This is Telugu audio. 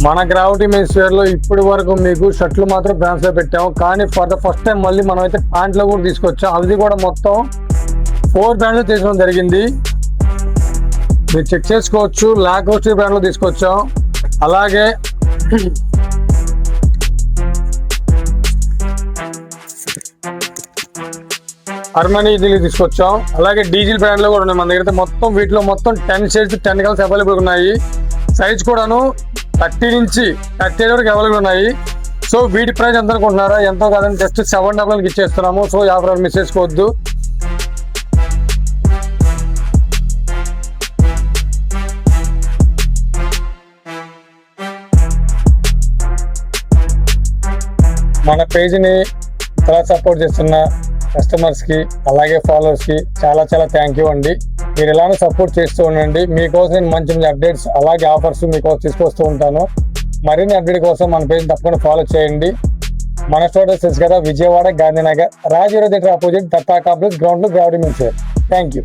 మన గ్రావిటీ మెన్స్ వేర్ లో ఇప్పటి వరకు మీకు షర్ట్లు మాత్రం బ్రాండ్స్ లో పెట్టాము, కానీ ఫర్ ద ఫస్ట్ టైం మళ్ళీ మనం అయితే ప్యాంట్లో కూడా తీసుకొచ్చాం. అది కూడా మొత్తం 4 బ్రాండ్స్ తీసుకోవడం జరిగింది. మీరు చెక్ చేసుకోవచ్చు. లాకోస్టి బ్రాండ్ లో తీసుకొచ్చాం, అలాగే అర్మనీ ఇది తీసుకొచ్చాం, అలాగే డీజిల్ బ్రాండ్ లో కూడా ఉన్నాయి మన దగ్గర. మొత్తం వీటిలో మొత్తం 10 షేడ్స్ 10 కలర్స్ అవైలబుల్ ఉన్నాయి. సైజ్ కూడాను 30 నుంచి 38 వరకు అవైలబుల్ ఉన్నాయి. సో వీటి ప్రైస్ ఎంత అనుకుంటున్నారా? ఎంతో కాదని జస్ట్ 700 ఇచ్చేస్తున్నాము. సో ఆఫర్ మిస్ చేసుకోవద్దు. మన పేజ్ని చాలా సపోర్ట్ చేస్తున్న కస్టమర్స్కి అలాగే ఫాలోవర్స్కి చాలా చాలా థ్యాంక్ యూ అండి. మీరు ఇలానే సపోర్ట్ చేస్తూ ఉండండి. మీకోసం నేను మంచి మంచి అప్డేట్స్ అలాగే ఆఫర్స్ మీకోసం తీసుకొస్తూ ఉంటాను. మరిన్ని అప్డేట్ కోసం మన పేజ్ తప్పకుండా ఫాలో చేయండి. మన స్టోర్ తెలుసు కదా, Vijayawada, Gandhinagar, Rajiv theatre opposite Datta complex ground లో gravity men's wear. Thank you.